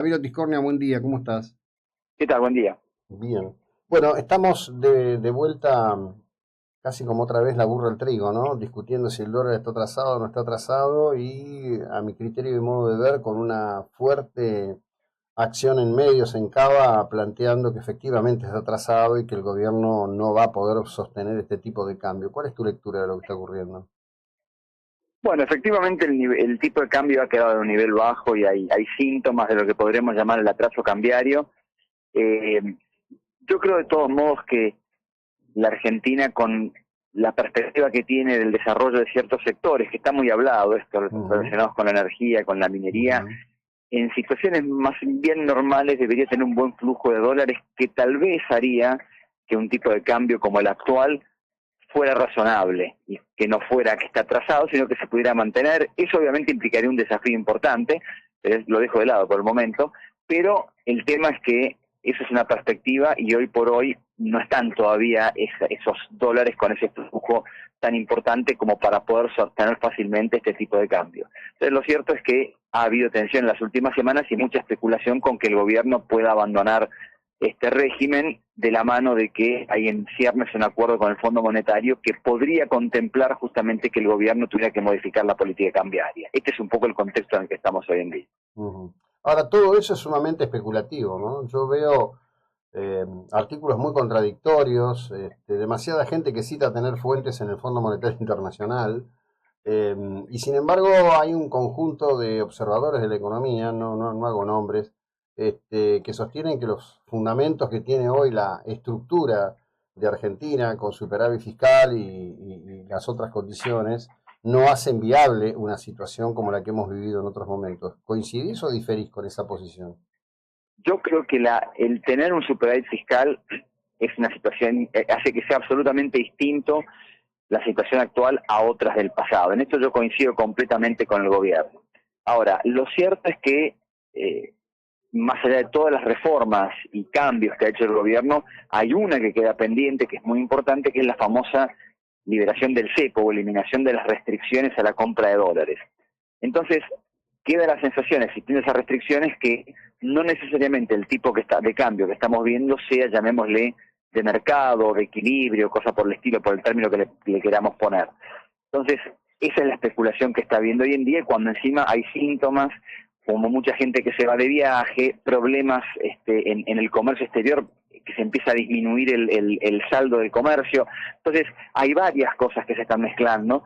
David Tiscornia, buen día, ¿cómo estás? ¿Qué tal? Buen día. Bien. Bueno, estamos de vuelta casi como otra vez la burra al trigo, ¿no? Discutiendo si el dólar está atrasado o no está atrasado y a mi criterio y modo de ver con una fuerte acción en medios en Cava planteando que efectivamente está atrasado y que el gobierno no va a poder sostener este tipo de cambio. ¿Cuál es tu lectura de lo que está ocurriendo? Bueno, efectivamente el tipo de cambio ha quedado en un nivel bajo y hay síntomas de lo que podremos llamar el atraso cambiario. Eh, yo creo de todos modos que la Argentina, con la perspectiva que tiene del desarrollo de ciertos sectores, que está muy hablado, esto Ujú, relacionados con la energía, con la minería, ujú. en situaciones más bien normales debería tener un buen flujo de dólares que tal vez haría que un tipo de cambio como el actual fuera razonable y que no fuera que está atrasado, sino que se pudiera mantener. Eso obviamente implicaría un desafío importante, pero lo dejo de lado por el momento, pero el tema es que eso es una perspectiva y hoy por hoy no están todavía esos dólares con ese flujo tan importante como para poder sostener fácilmente este tipo de cambio. Entonces lo cierto es que ha habido tensión en las últimas semanas y mucha especulación con que el gobierno pueda abandonar este régimen de la mano de que hay en ciernes un acuerdo con el Fondo Monetario que podría contemplar justamente que el gobierno tuviera que modificar la política cambiaria. Este es un poco el contexto en el que estamos hoy en día. Ujú. Ahora, todo eso es sumamente especulativo, ¿no? Yo veo artículos muy contradictorios, demasiada gente que cita tener fuentes en el Fondo Monetario Internacional, y sin embargo hay un conjunto de observadores de la economía, no hago nombres, que sostienen que los fundamentos que tiene hoy la estructura de Argentina con superávit fiscal y las otras condiciones no hacen viable una situación como la que hemos vivido en otros momentos. ¿Coincidís o diferís con esa posición? Yo creo que el tener un superávit fiscal es una situación, hace que sea absolutamente distinto la situación actual a otras del pasado. En esto yo coincido completamente con el gobierno. Ahora, lo cierto es que eh, más allá de todas las reformas y cambios que ha hecho el gobierno, hay una que queda pendiente, que es muy importante, que es la famosa liberación del cepo o eliminación de las restricciones a la compra de dólares. Entonces, queda la sensación, existiendo esas restricciones, que no necesariamente el tipo que está de cambio que estamos viendo sea, llamémosle, de mercado, de equilibrio, cosa por el estilo, por el término que le queramos poner. Entonces, esa es la especulación que está habiendo hoy en día, cuando encima hay síntomas, como mucha gente que se va de viaje, problemas en el comercio exterior, que se empieza a disminuir el saldo del comercio. Entonces, hay varias cosas que se están mezclando.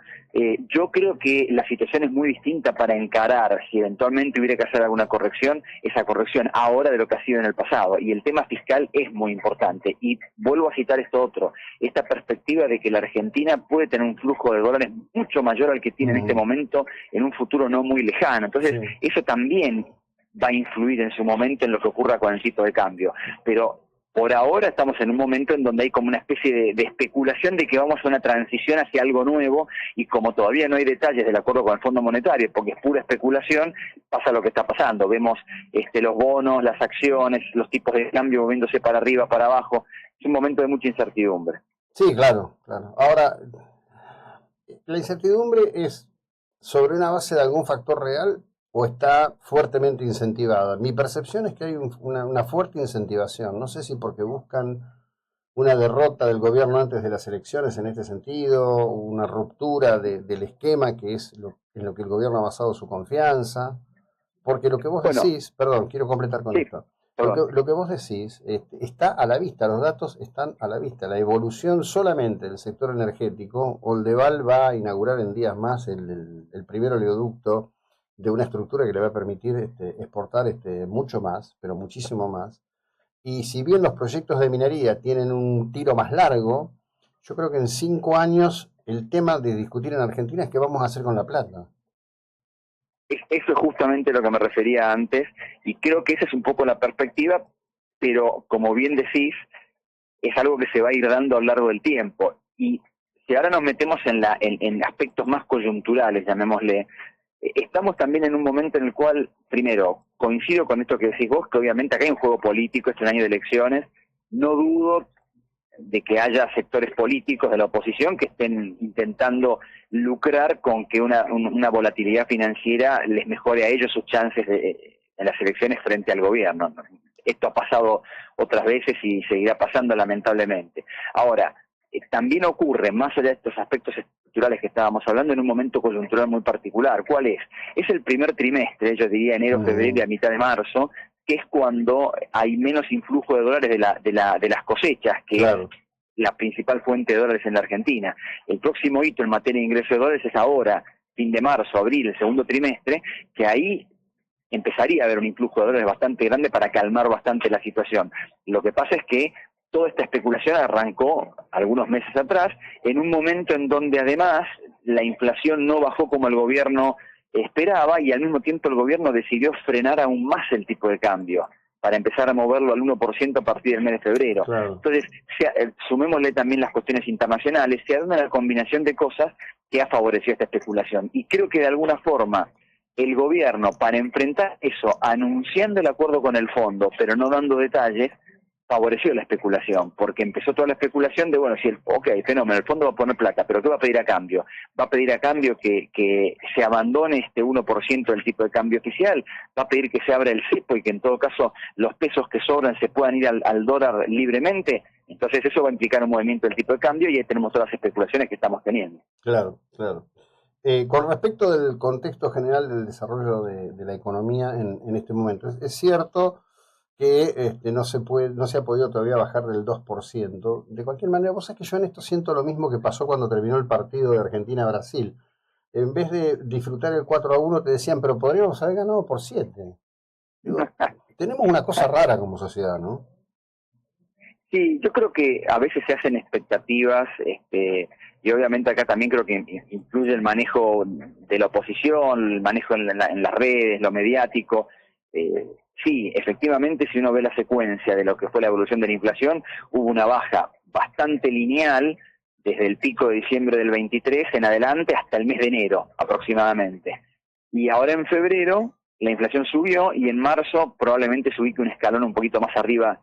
Yo creo que la situación es muy distinta para encarar, si eventualmente hubiera que hacer alguna corrección, esa corrección ahora de lo que ha sido en el pasado. Y el tema fiscal es muy importante. Y vuelvo a citar esto otro, esta perspectiva de que la Argentina puede tener un flujo de dólares mucho mayor al que tiene en este Mm, momento en un futuro no muy lejano. Entonces, sí. eso también va a influir en su momento en lo que ocurra con el tipo de cambio. Pero por ahora estamos en un momento en donde hay como una especie de especulación de que vamos a una transición hacia algo nuevo, y como todavía no hay detalles del acuerdo con el Fondo Monetario, porque es pura especulación, pasa lo que está pasando. Vemos los bonos, las acciones, los tipos de cambio moviéndose para arriba, para abajo. Es un momento de mucha incertidumbre. Sí, claro, claro. Ahora, ¿la incertidumbre es sobre una base de algún factor real o está fuertemente incentivada? Mi percepción es que hay una fuerte incentivación. No sé si porque buscan una derrota del gobierno antes de las elecciones en este sentido, una ruptura del esquema que es en lo que el gobierno ha basado su confianza. Porque lo que vos Bueno, decís, perdón, quiero completar con sí, esto. perdón. Lo que vos decís está a la vista, los datos están a la vista. La evolución solamente del sector energético, Oldeval va a inaugurar en días más el primer oleoducto de una estructura que le va a permitir exportar mucho más, pero muchísimo más. Y si bien los proyectos de minería tienen un tiro más largo, yo creo que en 5 años el tema de discutir en Argentina es qué vamos a hacer con la plata. Eso es justamente lo que me refería antes, y creo que esa es un poco la perspectiva, pero como bien decís, es algo que se va a ir dando a lo largo del tiempo. Y si ahora nos metemos en aspectos más coyunturales, llamémosle, estamos también en un momento en el cual, primero, coincido con esto que decís vos, que obviamente acá hay un juego político, este es un año de elecciones, no dudo de que haya sectores políticos de la oposición que estén intentando lucrar con que una volatilidad financiera les mejore a ellos sus chances en las elecciones frente al gobierno. Esto ha pasado otras veces y seguirá pasando lamentablemente. Ahora, también ocurre, más allá de estos aspectos estructurales que estábamos hablando, en un momento coyuntural muy particular. ¿Cuál es? Es el primer trimestre, yo diría enero, febrero y a mitad de marzo, que es cuando hay menos influjo de dólares de las cosechas, que claro, es la principal fuente de dólares en la Argentina. El próximo hito en materia de ingreso de dólares es ahora, fin de marzo, abril, el segundo trimestre, que ahí empezaría a haber un influjo de dólares bastante grande para calmar bastante la situación. Lo que pasa es que toda esta especulación arrancó algunos meses atrás, en un momento en donde además la inflación no bajó como el gobierno esperaba y al mismo tiempo el gobierno decidió frenar aún más el tipo de cambio para empezar a moverlo al 1% a partir del mes de febrero. claro. Entonces, sumémosle también las cuestiones internacionales, se da una combinación de cosas que ha favorecido esta especulación. Y creo que de alguna forma el gobierno, para enfrentar eso, anunciando el acuerdo con el fondo, pero no dando detalles, favoreció la especulación, porque empezó toda la especulación de, bueno, si fenómeno, el fondo va a poner plata, pero ¿qué va a pedir a cambio? Va a pedir a cambio que se abandone este 1% del tipo de cambio oficial, va a pedir que se abra el cepo y que en todo caso los pesos que sobran se puedan ir al dólar libremente. Entonces eso va a implicar un movimiento del tipo de cambio y ahí tenemos todas las especulaciones que estamos teniendo. Claro, claro. Con respecto del contexto general del desarrollo de la economía en este momento, es cierto que no se ha podido todavía bajar del 2%. De cualquier manera, vos sabés que yo en esto siento lo mismo que pasó cuando terminó el partido de Argentina-Brasil. En vez de disfrutar el 4-1, te decían, pero podríamos haber ganado por 7. Digo, tenemos una cosa rara como sociedad, ¿no? Sí, yo creo que a veces se hacen expectativas, y obviamente acá también creo que influye el manejo de la oposición, el manejo en las redes, lo mediático. Sí, efectivamente, si uno ve la secuencia de lo que fue la evolución de la inflación, hubo una baja bastante lineal desde el pico de diciembre del 23 en adelante hasta el mes de enero aproximadamente. Y ahora en febrero la inflación subió y en marzo probablemente se ubique un escalón un poquito más arriba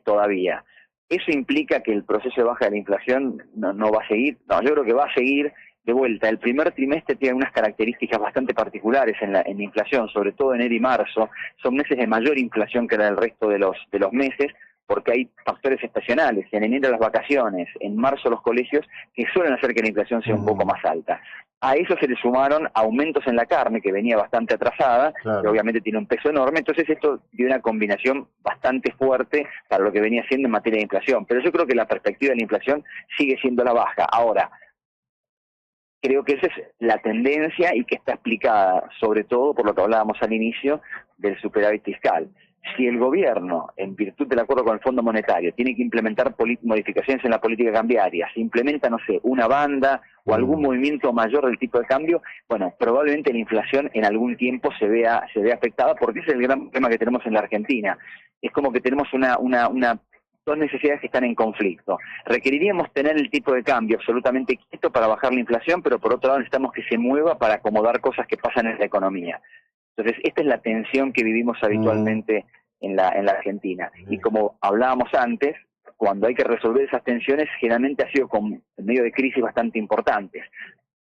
todavía. ¿Eso implica que el proceso de baja de la inflación no va a seguir? No, yo creo que va a seguir. De vuelta, el primer trimestre tiene unas características bastante particulares en la inflación, sobre todo enero y marzo. Son meses de mayor inflación que el resto de los meses, porque hay factores estacionales. En enero las vacaciones, en marzo los colegios, que suelen hacer que la inflación sea un poco más alta. A eso se le sumaron aumentos en la carne, que venía bastante atrasada, Claro. que obviamente tiene un peso enorme. Entonces esto dio una combinación bastante fuerte para lo que venía siendo en materia de inflación. Pero yo creo que la perspectiva de la inflación sigue siendo la baja. Ahora, creo que esa es la tendencia y que está explicada sobre todo por lo que hablábamos al inicio del superávit fiscal. Si el gobierno, en virtud del acuerdo con el Fondo Monetario, tiene que implementar modificaciones en la política cambiaria, si implementa, no sé, una banda o algún movimiento mayor del tipo de cambio, bueno, probablemente la inflación en algún tiempo se vea afectada, porque ese es el gran problema que tenemos en la Argentina. Es como que tenemos dos necesidades que están en conflicto. Requeriríamos tener el tipo de cambio absolutamente quieto para bajar la inflación, pero por otro lado necesitamos que se mueva para acomodar cosas que pasan en la economía. Entonces, esta es la tensión que vivimos habitualmente en la Argentina. Y como hablábamos antes, cuando hay que resolver esas tensiones, generalmente ha sido en medio de crisis bastante importantes.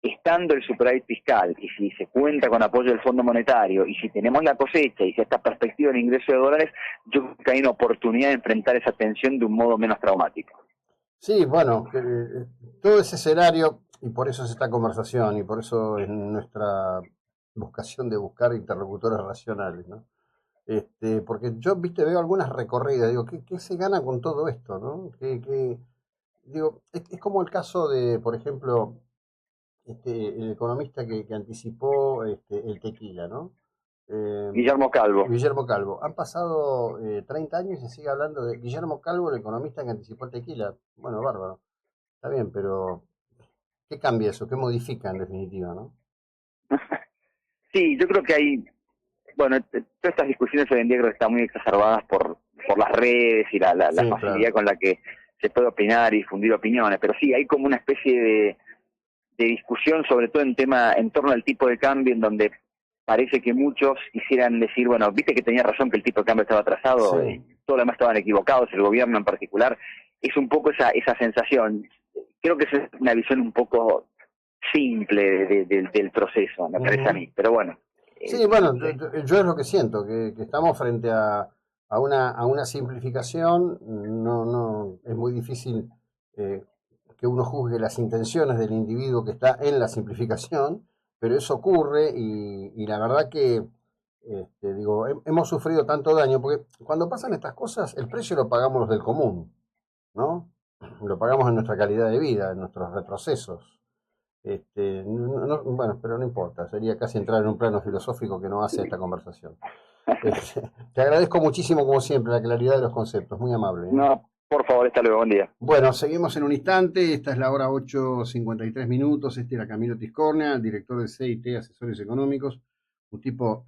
Estando el superávit fiscal, y si se cuenta con apoyo del Fondo Monetario, y si tenemos la cosecha, y si esta perspectiva del ingreso de dólares, yo creo que hay una oportunidad de enfrentar esa tensión de un modo menos traumático. Sí, bueno, todo ese escenario, y por eso es esta conversación, y por eso es nuestra vocación de buscar interlocutores racionales, ¿no? Porque yo, viste, veo algunas recorridas, digo, ¿qué se gana con todo esto, no? Digo, es como el caso de, por ejemplo, el economista que anticipó el tequila, ¿no? Guillermo Calvo. Guillermo Calvo. Han pasado 30 años y se sigue hablando de Guillermo Calvo, el economista que anticipó el tequila. Bueno, bárbaro. Está bien, pero ¿qué cambia eso? ¿Qué modifica en definitiva, no? Sí, yo creo que hay, bueno, todas estas discusiones hoy en día creo que están muy exacerbadas por las redes y la Sí, facilidad claro. con la que se puede opinar y difundir opiniones, pero sí, hay como una especie de discusión, sobre todo en torno al tipo de cambio, en donde parece que muchos quisieran decir, bueno, viste que tenía razón que el tipo de cambio estaba atrasado, Sí. todos los demás estaban equivocados, el gobierno en particular. Es un poco esa sensación. Creo que es una visión un poco simple del proceso, me parece a mí. Pero bueno, Sí, bueno, yo es lo que siento, que estamos frente a una simplificación. No, es muy difícil eh, que uno juzgue las intenciones del individuo que está en la simplificación, pero eso ocurre y la verdad que, digo, hemos sufrido tanto daño, porque cuando pasan estas cosas, el precio lo pagamos los del común, ¿no? Lo pagamos en nuestra calidad de vida, en nuestros retrocesos. Bueno, pero no importa, sería casi entrar en un plano filosófico que no hace esta conversación. Te agradezco muchísimo, como siempre, la claridad de los conceptos, muy amable, ¿eh? No, por favor, hasta luego, buen día. Bueno, seguimos en un instante, esta es la hora 8:53 minutos, este era Camilo Tiscornia, director de CIT Asesores Económicos, un tipo